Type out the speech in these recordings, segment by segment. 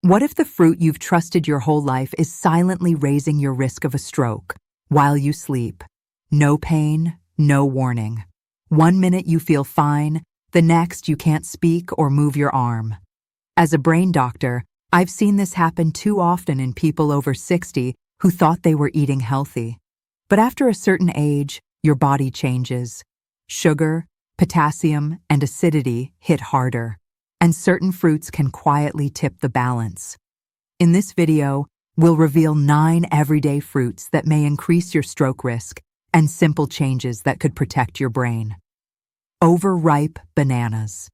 What if the fruit you've trusted your whole life is silently raising your risk of a stroke while you sleep? No pain, no warning. 1 minute you feel fine, the next you can't speak or move your arm. As a brain doctor, I've seen this happen too often in people over 60 who thought they were eating healthy. But after a certain age, your body changes. Sugar, potassium, and acidity hit harder, and certain fruits can quietly tip the balance. In this video, we'll reveal 9 everyday fruits that may increase your stroke risk and simple changes that could protect your brain. Overripe bananas.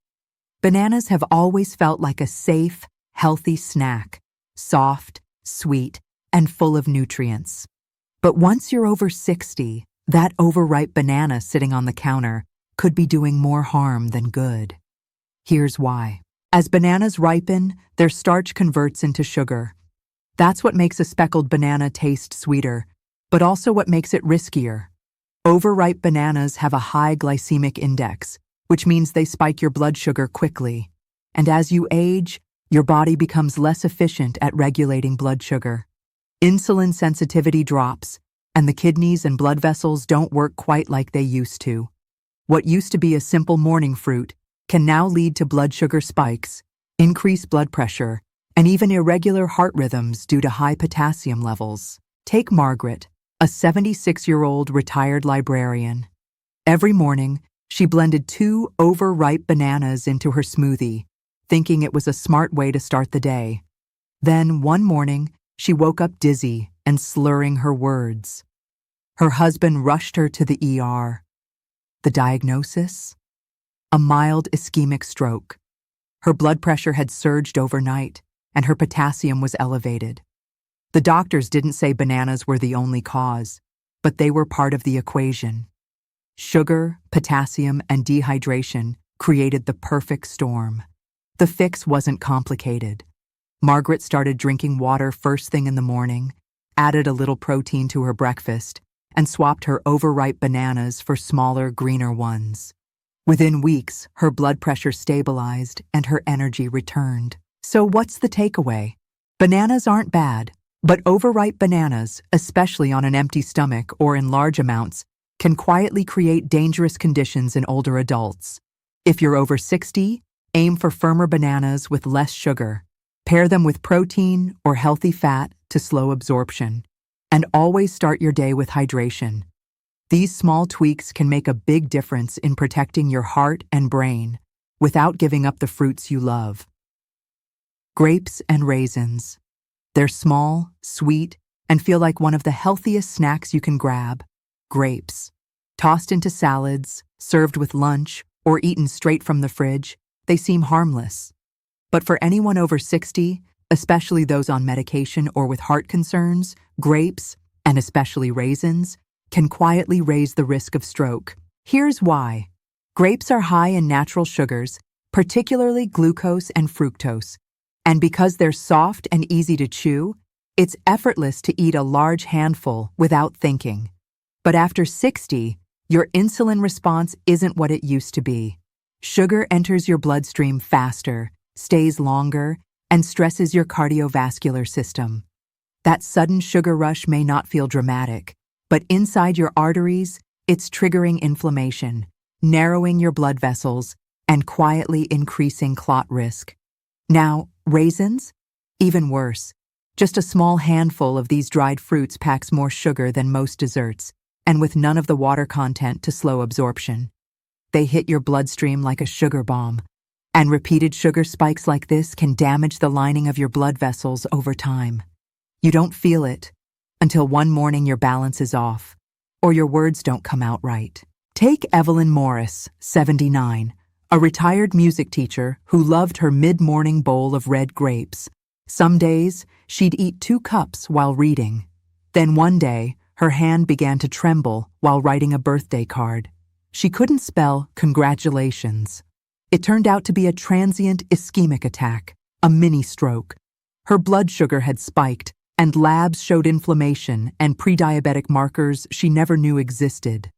Bananas have always felt like a safe, healthy snack, soft, sweet, and full of nutrients. But once you're over 60, that overripe banana sitting on the counter could be doing more harm than good. Here's why. As bananas ripen, their starch converts into sugar. That's what makes a speckled banana taste sweeter, but also what makes it riskier. Overripe bananas have a high glycemic index, which means they spike your blood sugar quickly. And as you age, your body becomes less efficient at regulating blood sugar. Insulin sensitivity drops, and the kidneys and blood vessels don't work quite like they used to. What used to be a simple morning fruit can now lead to blood sugar spikes, increased blood pressure, and even irregular heart rhythms due to high potassium levels. Take Margaret, a 76-year-old retired librarian. Every morning, she blended 2 overripe bananas into her smoothie, thinking it was a smart way to start the day. Then, one morning, she woke up dizzy and slurring her words. Her husband rushed her to the ER. The diagnosis? A mild ischemic stroke. Her blood pressure had surged overnight, and her potassium was elevated. The doctors didn't say bananas were the only cause, but they were part of the equation. Sugar, potassium, and dehydration created the perfect storm. The fix wasn't complicated. Margaret started drinking water first thing in the morning, added a little protein to her breakfast, and swapped her overripe bananas for smaller, greener ones. Within weeks, her blood pressure stabilized and her energy returned. So what's the takeaway? Bananas aren't bad, but overripe bananas, especially on an empty stomach or in large amounts, can quietly create dangerous conditions in older adults. If you're over 60, aim for firmer bananas with less sugar. Pair them with protein or healthy fat to slow absorption. And always start your day with hydration. These small tweaks can make a big difference in protecting your heart and brain without giving up the fruits you love. Grapes and raisins. They're small, sweet, and feel like one of the healthiest snacks you can grab. Grapes. Tossed into salads, served with lunch, or eaten straight from the fridge, they seem harmless. But for anyone over 60, especially those on medication or with heart concerns, grapes, and especially raisins, can quietly raise the risk of stroke. Here's why. Grapes are high in natural sugars, particularly glucose and fructose. And because they're soft and easy to chew, it's effortless to eat a large handful without thinking. But after 60, your insulin response isn't what it used to be. Sugar enters your bloodstream faster, stays longer, and stresses your cardiovascular system. That sudden sugar rush may not feel dramatic, but inside your arteries, it's triggering inflammation, narrowing your blood vessels, and quietly increasing clot risk. Now, raisins? Even worse. Just a small handful of these dried fruits packs more sugar than most desserts, and with none of the water content to slow absorption. They hit your bloodstream like a sugar bomb, and repeated sugar spikes like this can damage the lining of your blood vessels over time. You don't feel it until one morning your balance is off, or your words don't come out right. Take Evelyn Morris, 79, a retired music teacher who loved her mid-morning bowl of red grapes. Some days, she'd eat 2 cups while reading. Then one day, her hand began to tremble while writing a birthday card. She couldn't spell congratulations. It turned out to be a transient ischemic attack, a mini stroke. Her blood sugar had spiked, and labs showed inflammation and pre-diabetic markers she never knew existed.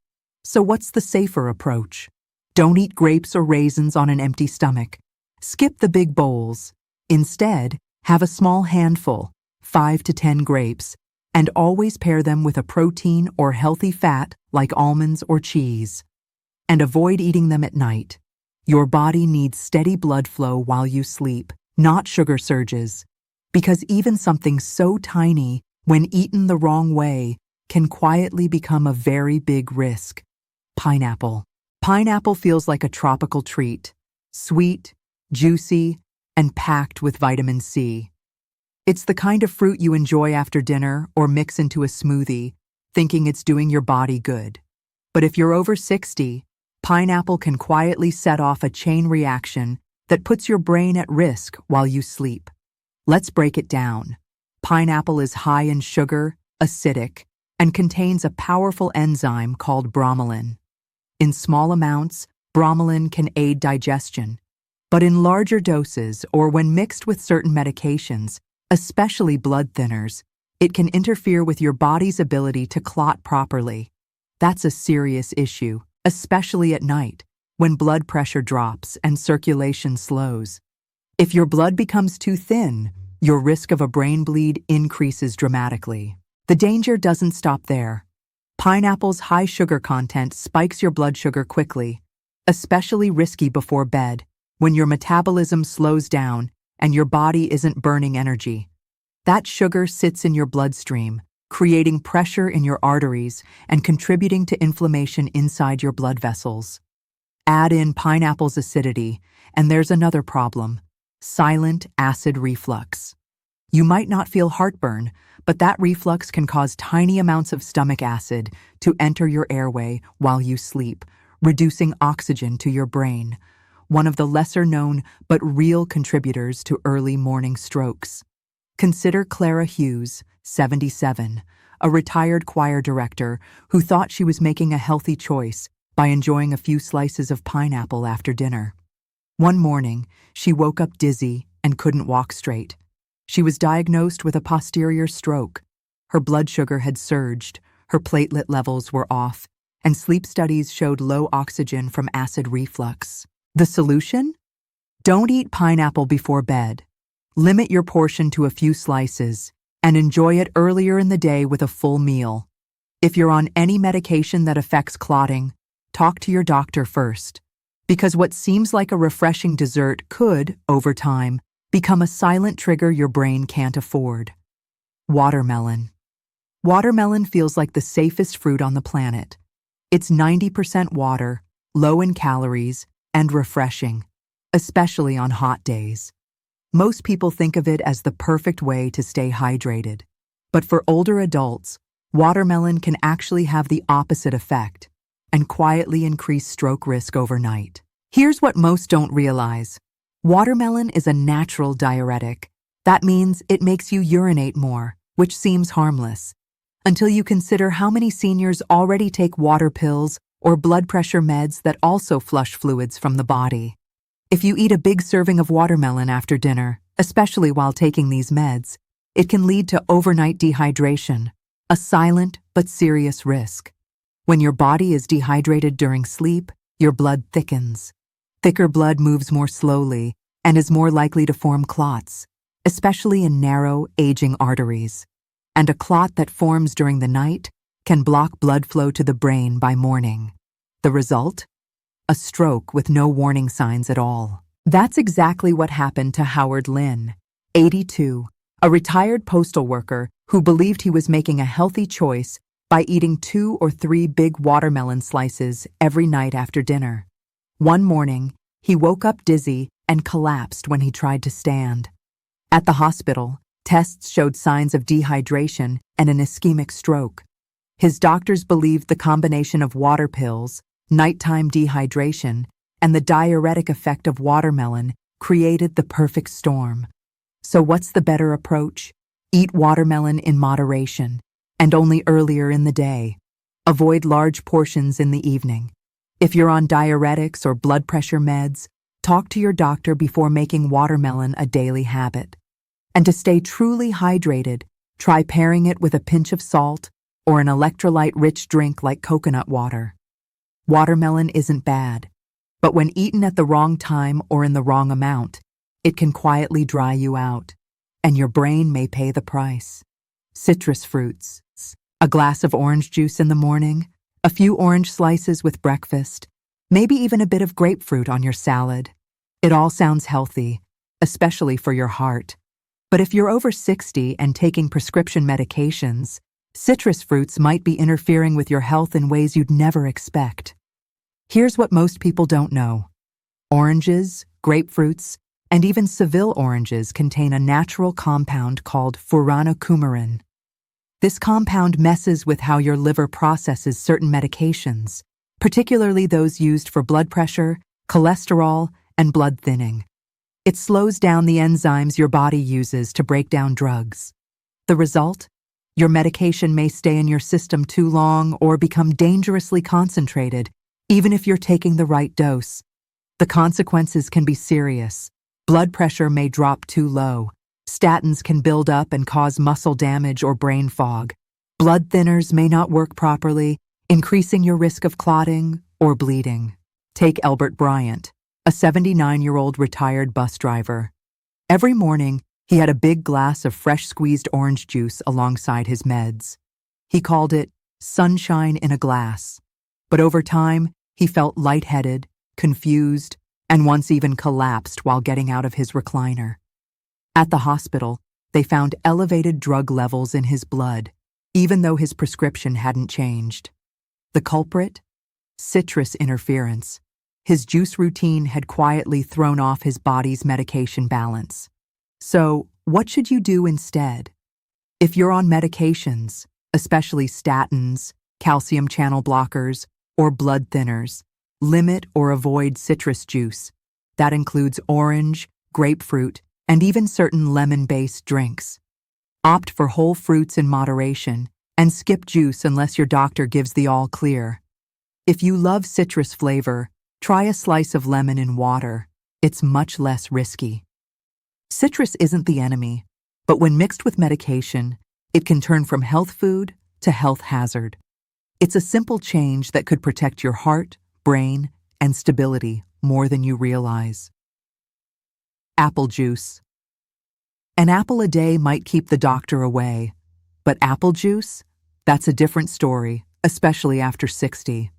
So what's the safer approach? Don't eat grapes or raisins on an empty stomach. Skip the big bowls. Instead, Have a small handful, 5 to 10 grapes, and always pair them with a protein or healthy fat like almonds or cheese. And avoid eating them at night. Your body needs steady blood flow while you sleep, not sugar surges. Because even something so tiny, when eaten the wrong way, can quietly become a very big risk. Pineapple. Pineapple feels like a tropical treat. Sweet, juicy, and packed with vitamin C. It's the kind of fruit you enjoy after dinner or mix into a smoothie, thinking it's doing your body good. But if you're over 60, pineapple can quietly set off a chain reaction that puts your brain at risk while you sleep. Let's break it down. Pineapple is high in sugar, acidic, and contains a powerful enzyme called bromelain. In small amounts, bromelain can aid digestion. But in larger doses or when mixed with certain medications, especially blood thinners, it can interfere with your body's ability to clot properly. That's a serious issue, especially at night, when blood pressure drops and circulation slows. If your blood becomes too thin, your risk of a brain bleed increases dramatically. The danger doesn't stop there. Pineapple's high sugar content spikes your blood sugar quickly, especially risky before bed, when your metabolism slows down and your body isn't burning energy. That sugar sits in your bloodstream, creating pressure in your arteries and contributing to inflammation inside your blood vessels. Add in pineapple's acidity, and there's another problem: silent acid reflux. You might not feel heartburn, but that reflux can cause tiny amounts of stomach acid to enter your airway while you sleep, reducing oxygen to your brain, one of the lesser-known but real contributors to early morning strokes. Consider Clara Hughes, 77, a retired choir director who thought she was making a healthy choice by enjoying a few slices of pineapple after dinner. One morning, she woke up dizzy and couldn't walk straight. She was diagnosed with a posterior stroke. Her blood sugar had surged, her platelet levels were off, and sleep studies showed low oxygen from acid reflux. The solution? Don't eat pineapple before bed. Limit your portion to a few slices and enjoy it earlier in the day with a full meal. If you're on any medication that affects clotting, talk to your doctor first, because what seems like a refreshing dessert could, over time, become a silent trigger your brain can't afford. Watermelon. Watermelon feels like the safest fruit on the planet. It's 90% water, low in calories, and refreshing, especially on hot days. Most people think of it as the perfect way to stay hydrated. But for older adults, watermelon can actually have the opposite effect and quietly increase stroke risk overnight. Here's what most don't realize. Watermelon is a natural diuretic. That means it makes you urinate more, which seems harmless, until you consider how many seniors already take water pills or blood pressure meds that also flush fluids from the body. If you eat a big serving of watermelon after dinner, especially while taking these meds, it can lead to overnight dehydration, a silent but serious risk. When your body is dehydrated during sleep, your blood thickens. Thicker blood moves more slowly and is more likely to form clots, especially in narrow, aging arteries. And a clot that forms during the night can block blood flow to the brain by morning. The result? A stroke with no warning signs at all. That's exactly what happened to Howard Lynn, 82, a retired postal worker who believed he was making a healthy choice by eating 2 or 3 big watermelon slices every night after dinner. One morning, he woke up dizzy and collapsed when he tried to stand. At the hospital, tests showed signs of dehydration and an ischemic stroke. His doctors believed the combination of water pills, nighttime dehydration, and the diuretic effect of watermelon created the perfect storm. So what's the better approach? Eat watermelon in moderation, and only earlier in the day. Avoid large portions in the evening. If you're on diuretics or blood pressure meds, talk to your doctor before making watermelon a daily habit. And to stay truly hydrated, try pairing it with a pinch of salt or an electrolyte-rich drink like coconut water. Watermelon isn't bad, but when eaten at the wrong time or in the wrong amount, it can quietly dry you out. and your brain may pay the price. Citrus fruits, a glass of orange juice in the morning, a few orange slices with breakfast, maybe even a bit of grapefruit on your salad. It all sounds healthy, especially for your heart. But if you're over 60 and taking prescription medications, citrus fruits might be interfering with your health in ways you'd never expect. Here's what most people don't know. Oranges, grapefruits, and even Seville oranges contain a natural compound called furanocoumarin. This compound messes with how your liver processes certain medications, particularly those used for blood pressure, cholesterol, and blood thinning. It slows down the enzymes your body uses to break down drugs. The result? Your medication may stay in your system too long or become dangerously concentrated, even if you're taking the right dose. The consequences can be serious. Blood pressure may drop too low. Statins can build up and cause muscle damage or brain fog. Blood thinners may not work properly, increasing your risk of clotting or bleeding. Take Albert Bryant, a 79-year-old retired bus driver. Every morning, he had a big glass of fresh squeezed orange juice alongside his meds. He called it sunshine in a glass. But over time, he felt lightheaded, confused, and once even collapsed while getting out of his recliner. At the hospital, they found elevated drug levels in his blood, even though his prescription hadn't changed. The culprit? Citrus interference. His juice routine had quietly thrown off his body's medication balance. So, what should you do instead? If you're on medications, especially statins, calcium channel blockers, or blood thinners, limit or avoid citrus juice. That includes orange, grapefruit, and even certain lemon-based drinks. Opt for whole fruits in moderation and skip juice unless your doctor gives the all clear. If you love citrus flavor, try a slice of lemon in water. It's much less risky. Citrus isn't the enemy, but when mixed with medication, it can turn from health food to health hazard. It's a simple change that could protect your heart, brain, and stability more than you realize. Apple juice. An apple a day might keep the doctor away, but apple juice? That's a different story, especially after 60.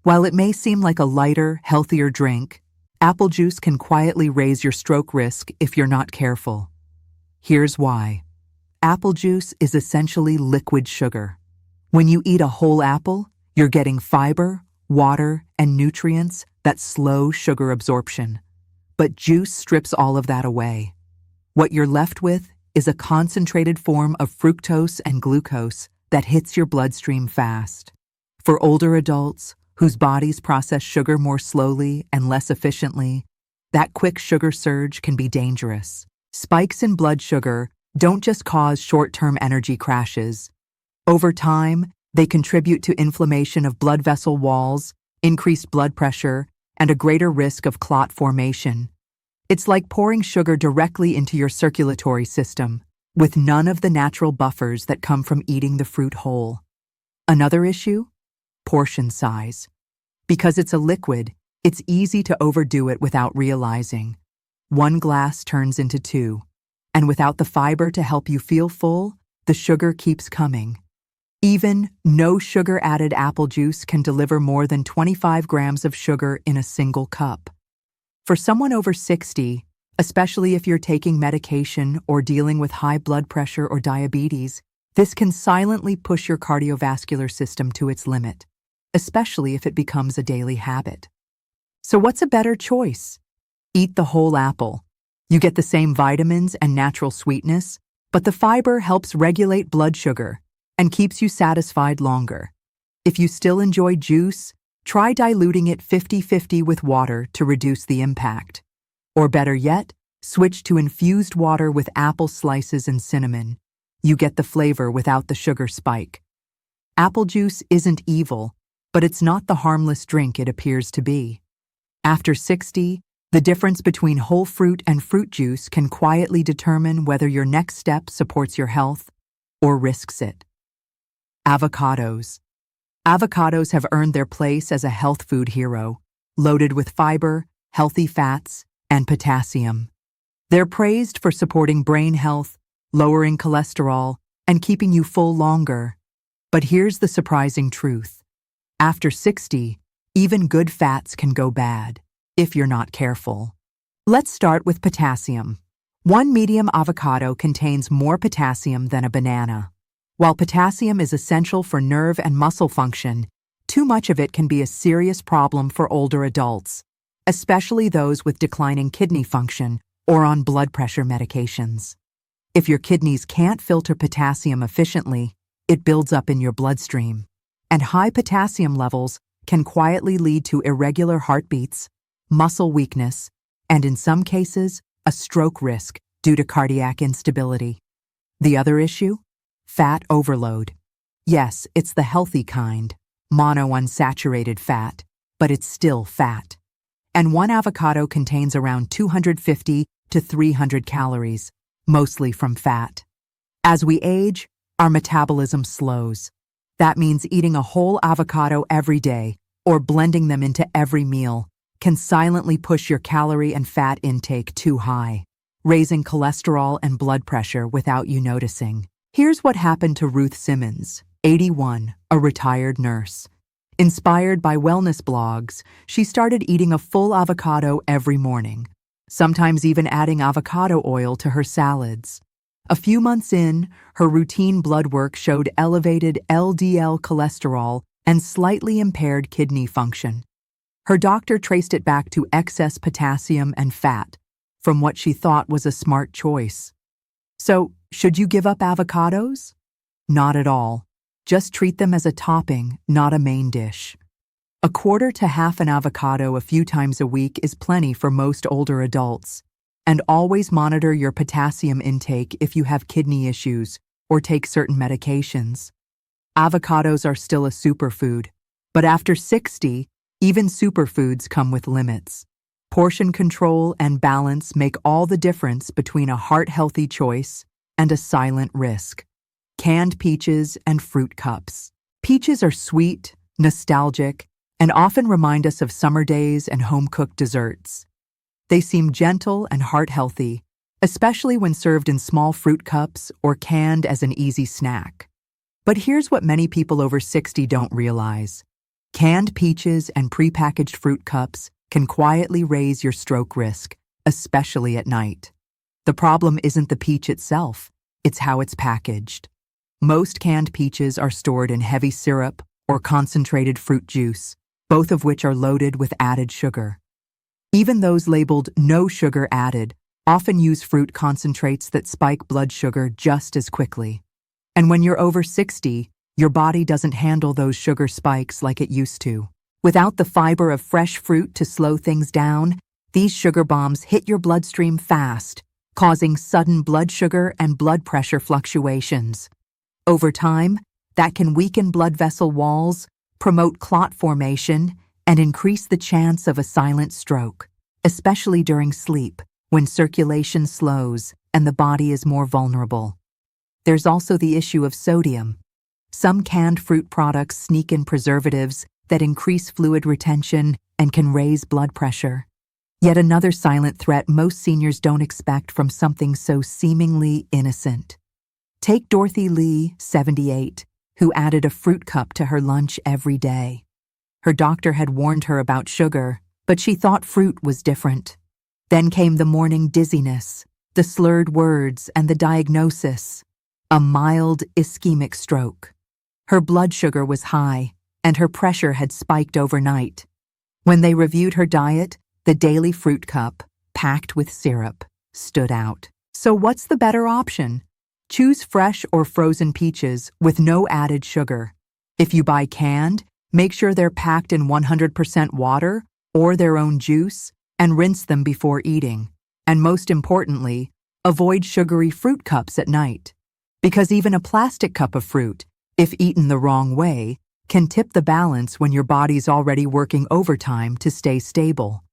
While it may seem like a lighter, healthier drink, apple juice can quietly raise your stroke risk if you're not careful. Here's why. Apple juice is essentially liquid sugar. When you eat a whole apple, you're getting fiber, water, and nutrients that slow sugar absorption. But juice strips all of that away. What you're left with is a concentrated form of fructose and glucose that hits your bloodstream fast. For older adults, whose bodies process sugar more slowly and less efficiently, that quick sugar surge can be dangerous. Spikes in blood sugar don't just cause short-term energy crashes. Over time, they contribute to inflammation of blood vessel walls, increased blood pressure, and a greater risk of clot formation. It's like pouring sugar directly into your circulatory system, with none of the natural buffers that come from eating the fruit whole. Another issue? Portion size. Because it's a liquid, it's easy to overdo it without realizing. One glass turns into two, and without the fiber to help you feel full, the sugar keeps coming. Even no sugar-added apple juice can deliver more than 25 grams of sugar in a single cup. For someone over 60, especially if you're taking medication or dealing with high blood pressure or diabetes, this can silently push your cardiovascular system to its limit, especially if it becomes a daily habit. So what's a better choice? Eat the whole apple. You get the same vitamins and natural sweetness, but the fiber helps regulate blood sugar and keeps you satisfied longer. If you still enjoy juice, try diluting it 50-50 with water to reduce the impact. Or better yet, switch to infused water with apple slices and cinnamon. You get the flavor without the sugar spike. Apple juice isn't evil, but it's not the harmless drink it appears to be. After 60, the difference between whole fruit and fruit juice can quietly determine whether your next step supports your health or risks it. Avocados. Avocados have earned their place as a health food hero, loaded with fiber, healthy fats, and potassium. They're praised for supporting brain health, lowering cholesterol, and keeping you full longer. But here's the surprising truth. After 60, even good fats can go bad if you're not careful. Let's start with potassium. One medium avocado contains more potassium than a banana. While potassium is essential for nerve and muscle function, too much of it can be a serious problem for older adults, especially those with declining kidney function or on blood pressure medications. If your kidneys can't filter potassium efficiently, it builds up in your bloodstream, and high potassium levels can quietly lead to irregular heartbeats, muscle weakness, and in some cases, a stroke risk due to cardiac instability. The other issue? Fat overload. Yes, it's the healthy kind, monounsaturated fat, but it's still fat. And one avocado contains around 250 to 300 calories, mostly from fat. As we age, our metabolism slows. That means eating a whole avocado every day or blending them into every meal can silently push your calorie and fat intake too high, raising cholesterol and blood pressure without you noticing. Here's what happened to Ruth Simmons, 81, a retired nurse. Inspired by wellness blogs, she started eating a full avocado every morning, sometimes even adding avocado oil to her salads. A few months in, her routine blood work showed elevated LDL cholesterol and slightly impaired kidney function. Her doctor traced it back to excess potassium and fat, from what she thought was a smart choice. So, should you give up avocados? Not at all. Just treat them as a topping, not a main dish. A quarter to half an avocado a few times a week is plenty for most older adults. And always monitor your potassium intake if you have kidney issues or take certain medications. Avocados are still a superfood, but after 60, even superfoods come with limits. Portion control and balance make all the difference between a heart-healthy choice and a silent risk. Canned peaches and fruit cups. Peaches are sweet, nostalgic, and often remind us of summer days and home-cooked desserts. They seem gentle and heart-healthy, especially when served in small fruit cups or canned as an easy snack. But here's what many people over 60 don't realize. Canned peaches and prepackaged fruit cups can quietly raise your stroke risk, especially at night. The problem isn't the peach itself, it's how it's packaged. Most canned peaches are stored in heavy syrup or concentrated fruit juice, both of which are loaded with added sugar. Even those labeled no sugar added often use fruit concentrates that spike blood sugar just as quickly. And when you're over 60, your body doesn't handle those sugar spikes like it used to. Without the fiber of fresh fruit to slow things down, these sugar bombs hit your bloodstream fast, causing sudden blood sugar and blood pressure fluctuations. Over time, that can weaken blood vessel walls, promote clot formation, and increase the chance of a silent stroke, especially during sleep, when circulation slows and the body is more vulnerable. There's also the issue of sodium. Some canned fruit products sneak in preservatives that increase fluid retention and can raise blood pressure. Yet another silent threat most seniors don't expect from something so seemingly innocent. Take Dorothy Lee, 78, who added a fruit cup to her lunch every day. Her doctor had warned her about sugar, but she thought fruit was different. Then came the morning dizziness, the slurred words, and the diagnosis: a mild ischemic stroke. Her blood sugar was high, and her pressure had spiked overnight. When they reviewed her diet, the daily fruit cup, packed with syrup, stood out. So what's the better option? Choose fresh or frozen peaches with no added sugar. If you buy canned, make sure they're packed in 100% water or their own juice, and rinse them before eating. And most importantly, avoid sugary fruit cups at night. Because even a plastic cup of fruit, if eaten the wrong way, can tip the balance when your body's already working overtime to stay stable.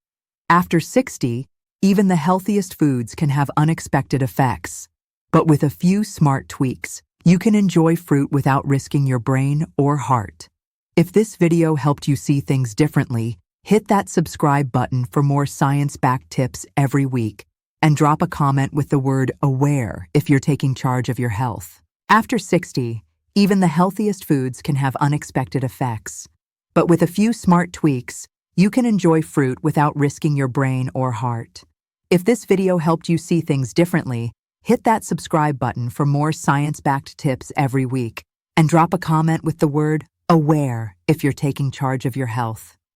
After 60, even the healthiest foods can have unexpected effects. But with a few smart tweaks, you can enjoy fruit without risking your brain or heart. If this video helped you see things differently, hit that subscribe button for more science-backed tips every week. and drop a comment with the word AWARE if you're taking charge of your health. After 60, even the healthiest foods can have unexpected effects. But with a few smart tweaks, you can enjoy fruit without risking your brain or heart. If this video helped you see things differently, hit that subscribe button for more science-backed tips every week, and drop a comment with the word AWARE if you're taking charge of your health.